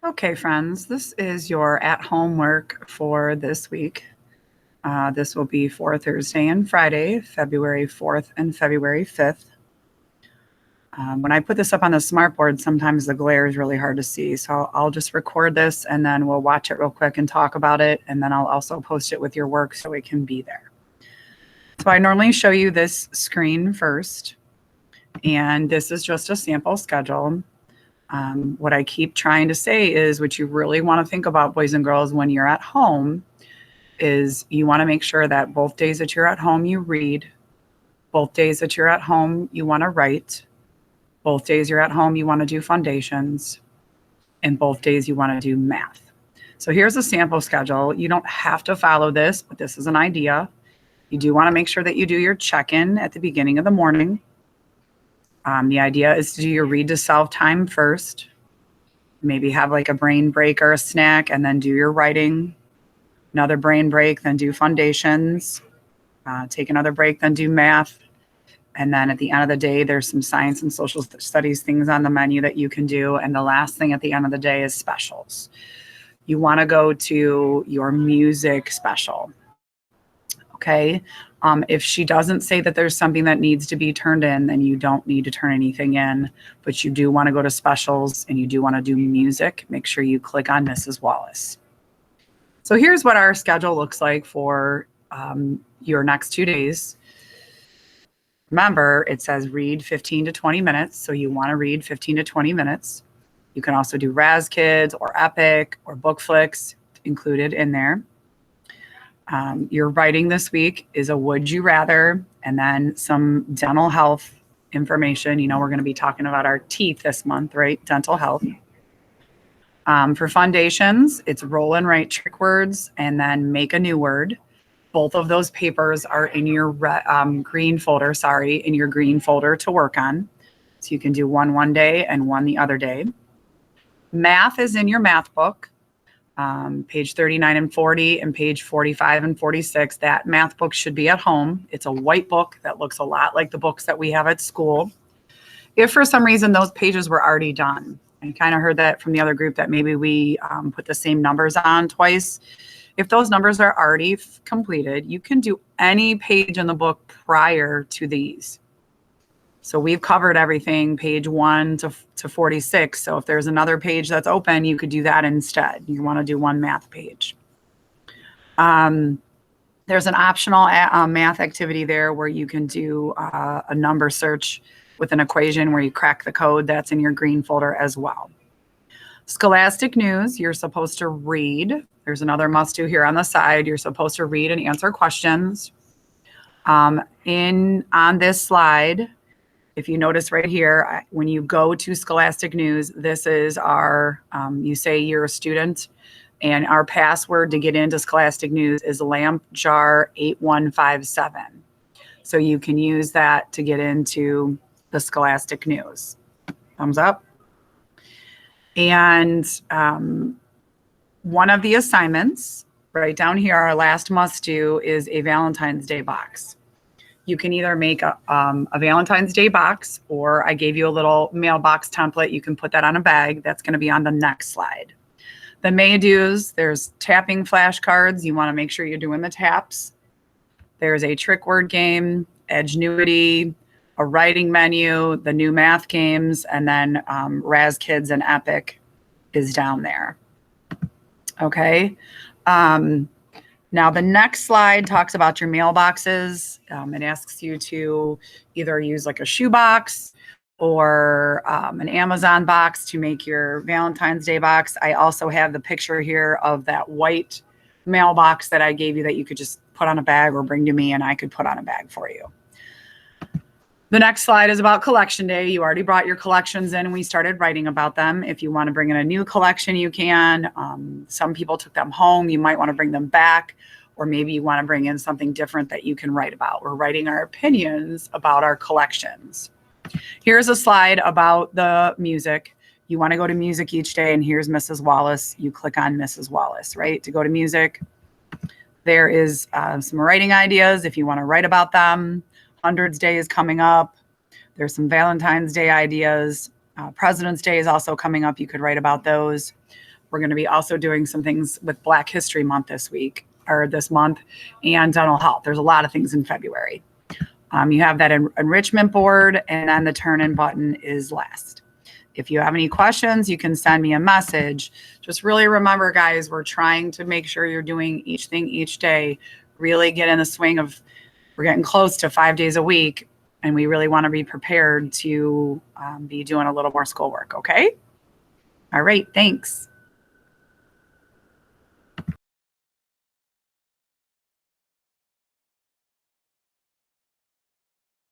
Okay, friends, this is your at-home work for this week. This will be for Thursday and Friday, February 4th and February 5th. When I put this up on the smartboard, sometimes the glare is really hard to see. So I'll just record this and then we'll watch it real quick and talk about it. And then I'll also post it with your work so it can be there. So I normally show you this screen first. And this is just a sample schedule. What I keep trying to say is what you really want to think about, boys and girls, when you're at home is you want to make sure that both days that you're at home, you read. Both days that you're at home, you want to write. Both days you're at home, you want to do foundations. And both days you want to do math. So here's a sample schedule. You don't have to follow this, but this is an idea. You do want to make sure that you do your check-in at the beginning of the morning. The idea is to do your read to self time first. Maybe have like a brain break or a snack and then do your writing. Another brain break, then do foundations. Take another break, then do math. And then at the end of the day, there's some science and social studies things on the menu that you can do. And the last thing at the end of the day is specials. You want to go to your music special. Okay. If she doesn't say that there's something that needs to be turned in, then you don't need to turn anything in, but you do want to go to specials and you do want to do music. Make sure you click on Mrs. Wallace. So here's what our schedule looks like for your next 2 days. Remember, it says read 15 to 20 minutes. So you want to read 15 to 20 minutes. You can also do Raz Kids or Epic or Book Flicks included in there. Your writing this week is a would you rather, and then some dental health information. You know, we're going to be talking about our teeth this month, right? Dental health. For foundations, it's roll and write trick words and then make a new word. Both of those papers are in your green folder, in your green folder to work on. So you can do one day and one the other day. Math is in your math book. Page 39 and 40 and page 45 and 46. That math book should be at home. It's a white book that looks a lot like the books that we have at school. If for some reason those pages were already done, I kind of heard that from the other group that maybe we put the same numbers on twice. If those numbers are already completed, you can do any page in the book prior to these. So we've covered everything, page 1 to 46. So if there's another page that's open, you could do that instead. You want to do one math page. There's an optional math activity there where you can do a number search with an equation where you crack the code. That's in your green folder as well. Scholastic News, you're supposed to read. There's another must-do here on the side. You're supposed to read and answer questions. On this slide, if you notice right here, when you go to Scholastic News, this is our, you say you're a student, and our password to get into Scholastic News is lampjar8157. So you can use that to get into the Scholastic News. Thumbs up. And one of the assignments right down here, our last must-do, is a Valentine's Day box. You can either make a Valentine's Day box, or I gave you a little mailbox template. You can put that on a bag. That's going to be on the next slide. The May-dos, there's tapping flashcards. You want to make sure you're doing the taps. There's a trick word game, Edgenuity, a writing menu, the new math games, and then Raz Kids and Epic is down there. Okay. Now, the next slide talks about your mailboxes. It asks you to either use like a shoebox or an Amazon box to make your Valentine's Day box. I also have the picture here of that white mailbox that I gave you that you could just put on a bag or bring to me and I could put on a bag for you. The next slide is about collection day. You already brought your collections in and we started writing about them. If you want to bring in a new collection, you can. Some people took them home. You might want to bring them back, or maybe you want to bring in something different that you can write about. We're writing our opinions about our collections. Here's a slide about the music. You want to go to music each day, and here's Mrs. Wallace. You click on Mrs. Wallace, right, to go to music. There is some writing ideas if you want to write about them. Hundreds Day is coming up. There's some Valentine's Day ideas. President's Day is also coming up. You could write about those. We're going to be also doing some things with Black History Month this week or this month, and dental health. There's a lot of things in February. You have that enrichment board, and then the turn-in button is last. If you have any questions, you can send me a message. Just really remember, guys, we're trying to make sure you're doing each thing each day. Really get in the swing of, we're getting close to 5 days a week, and we really want to be prepared to be doing a little more schoolwork, okay? All right, thanks.